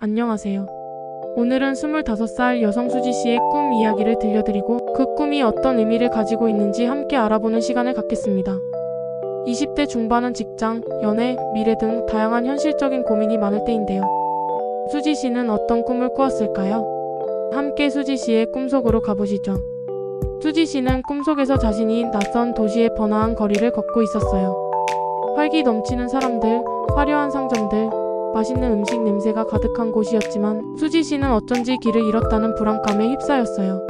안녕하세요. 오늘은 25살 여성 수지 씨의 꿈 이야기를 들려드리고 그 꿈이 어떤 의미를 가지고 있는지 함께 알아보는 시간을 갖겠습니다. 20대 중반은 직장, 연애, 미래 등 다양한 현실적인 고민이 많을 때인데요. 수지 씨는 어떤 꿈을 꾸었을까요? 함께 수지 씨의 꿈속으로 가보시죠. 수지 씨는 꿈속에서 자신이 낯선 도시의 번화한 거리를 걷고 있었어요. 활기 넘치는 사람들, 화려한 상점들, 맛있는 음식 냄새가 가득한 곳이었지만 수지 씨는 어쩐지 길을 잃었다는 불안감에 휩싸였어요.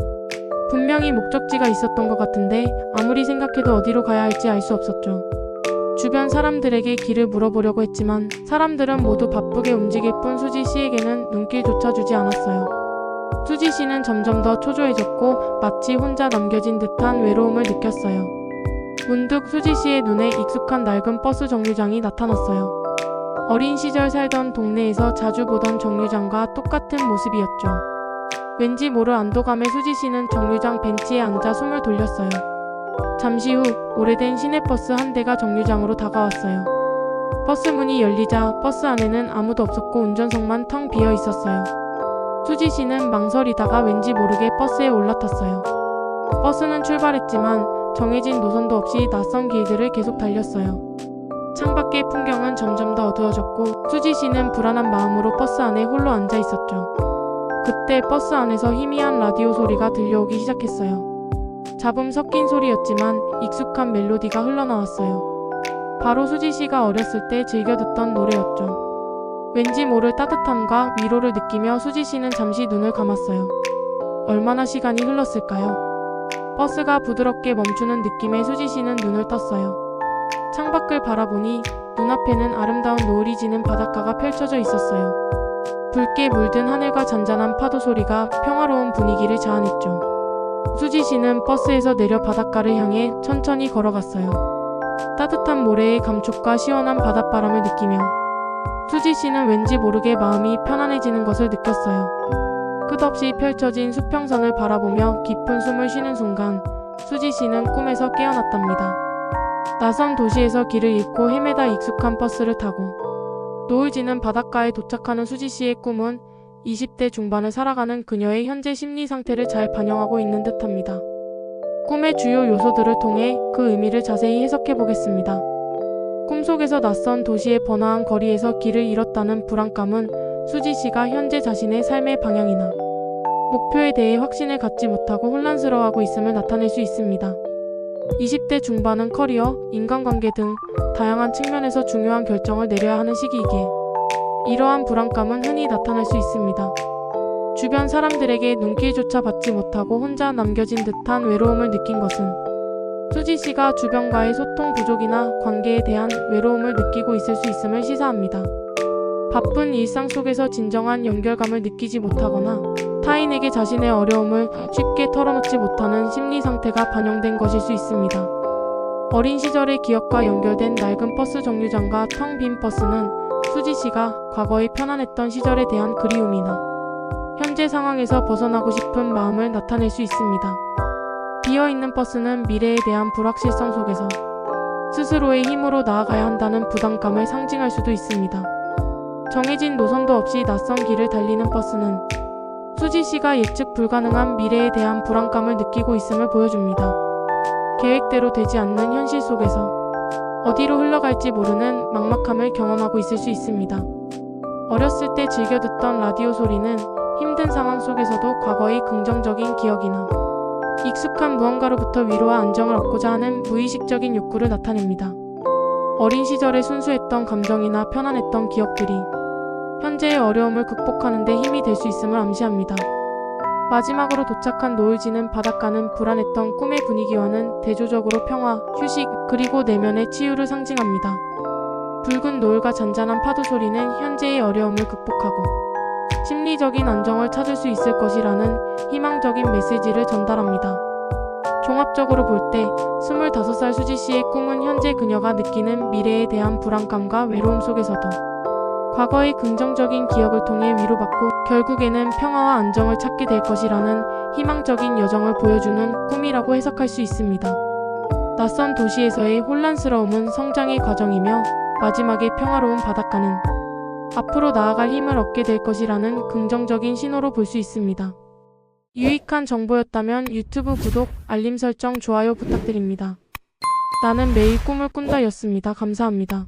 분명히 목적지가 있었던 것 같은데 아무리 생각해도 어디로 가야 할지 알 수 없었죠. 주변 사람들에게 길을 물어보려고 했지만 사람들은 모두 바쁘게 움직일 뿐 수지 씨에게는 눈길조차 주지 않았어요. 수지 씨는 점점 더 초조해졌고 마치 혼자 남겨진 듯한 외로움을 느꼈어요. 문득 수지 씨의 눈에 익숙한 낡은 버스 정류장이 나타났어요. 어린 시절 살던 동네에서 자주 보던 정류장과 똑같은 모습이었죠. 왠지 모를 안도감에 수지 씨는 정류장 벤치에 앉아 숨을 돌렸어요. 잠시 후 오래된 시내버스 한 대가 정류장으로 다가왔어요. 버스 문이 열리자 버스 안에는 아무도 없었고 운전석만 텅 비어 있었어요. 수지 씨는 망설이다가 왠지 모르게 버스에 올라탔어요. 버스는 출발했지만 정해진 노선도 없이 낯선 길들을 계속 달렸어요. 창밖의 풍경은 점점 더 어두워졌고 수지 씨는 불안한 마음으로 버스 안에 홀로 앉아 있었죠. 그때 버스 안에서 희미한 라디오 소리가 들려오기 시작했어요. 잡음 섞인 소리였지만 익숙한 멜로디가 흘러나왔어요. 바로 수지 씨가 어렸을 때 즐겨 듣던 노래였죠. 왠지 모를 따뜻함과 위로를 느끼며 수지 씨는 잠시 눈을 감았어요. 얼마나 시간이 흘렀을까요? 버스가 부드럽게 멈추는 느낌에 수지 씨는 눈을 떴어요. 창밖을 바라보니 눈앞에는 아름다운 노을이 지는 바닷가가 펼쳐져 있었어요. 붉게 물든 하늘과 잔잔한 파도 소리가 평화로운 분위기를 자아냈죠. 수지 씨는 버스에서 내려 바닷가를 향해 천천히 걸어갔어요. 따뜻한 모래의 감촉과 시원한 바닷바람을 느끼며 수지 씨는 왠지 모르게 마음이 편안해지는 것을 느꼈어요. 끝없이 펼쳐진 수평선을 바라보며 깊은 숨을 쉬는 순간 수지 씨는 꿈에서 깨어났답니다. 낯선 도시에서 길을 잃고 헤매다 익숙한 버스를 타고 노을 지는 바닷가에 도착하는 수지 씨의 꿈은 20대 중반을 살아가는 그녀의 현재 심리 상태를 잘 반영하고 있는 듯합니다. 꿈의 주요 요소들을 통해 그 의미를 자세히 해석해 보겠습니다. 꿈속에서 낯선 도시의 번화한 거리에서 길을 잃었다는 불안감은 수지 씨가 현재 자신의 삶의 방향이나 목표에 대해 확신을 갖지 못하고 혼란스러워하고 있음을 나타낼 수 있습니다. 20대 중반은 커리어, 인간관계 등 다양한 측면에서 중요한 결정을 내려야 하는 시기이기에 이러한 불안감은 흔히 나타날 수 있습니다. 주변 사람들에게 눈길조차 받지 못하고 혼자 남겨진 듯한 외로움을 느낀 것은 수지 씨가 주변과의 소통 부족이나 관계에 대한 외로움을 느끼고 있을 수 있음을 시사합니다. 바쁜 일상 속에서 진정한 연결감을 느끼지 못하거나 타인에게 자신의 어려움을 쉽게 털어놓지 못하는 심리 상태가 반영된 것일 수 있습니다. 어린 시절의 기억과 연결된 낡은 버스 정류장과 텅 빈 버스는 수지 씨가 과거의 편안했던 시절에 대한 그리움이나 현재 상황에서 벗어나고 싶은 마음을 나타낼 수 있습니다. 비어있는 버스는 미래에 대한 불확실성 속에서 스스로의 힘으로 나아가야 한다는 부담감을 상징할 수도 있습니다. 정해진 노선도 없이 낯선 길을 달리는 버스는 수지 씨가 예측 불가능한 미래에 대한 불안감을 느끼고 있음을 보여줍니다. 계획대로 되지 않는 현실 속에서 어디로 흘러갈지 모르는 막막함을 경험하고 있을 수 있습니다. 어렸을 때 즐겨 듣던 라디오 소리는 힘든 상황 속에서도 과거의 긍정적인 기억이나 익숙한 무언가로부터 위로와 안정을 얻고자 하는 무의식적인 욕구를 나타냅니다. 어린 시절에 순수했던 감정이나 편안했던 기억들이 현재의 어려움을 극복하는 데 힘이 될 수 있음을 암시합니다. 마지막으로 도착한 노을 지는 바닷가는 불안했던 꿈의 분위기와는 대조적으로 평화, 휴식, 그리고 내면의 치유를 상징합니다. 붉은 노을과 잔잔한 파도 소리는 현재의 어려움을 극복하고 심리적인 안정을 찾을 수 있을 것이라는 희망적인 메시지를 전달합니다. 종합적으로 볼 때 25살 수지 씨의 꿈은 현재 그녀가 느끼는 미래에 대한 불안감과 외로움 속에서도 과거의 긍정적인 기억을 통해 위로받고 결국에는 평화와 안정을 찾게 될 것이라는 희망적인 여정을 보여주는 꿈이라고 해석할 수 있습니다. 낯선 도시에서의 혼란스러움은 성장의 과정이며 마지막에 평화로운 바닷가는 앞으로 나아갈 힘을 얻게 될 것이라는 긍정적인 신호로 볼 수 있습니다. 유익한 정보였다면 유튜브 구독, 알림 설정, 좋아요 부탁드립니다. 나는 매일 꿈을 꾼다 였습니다. 감사합니다.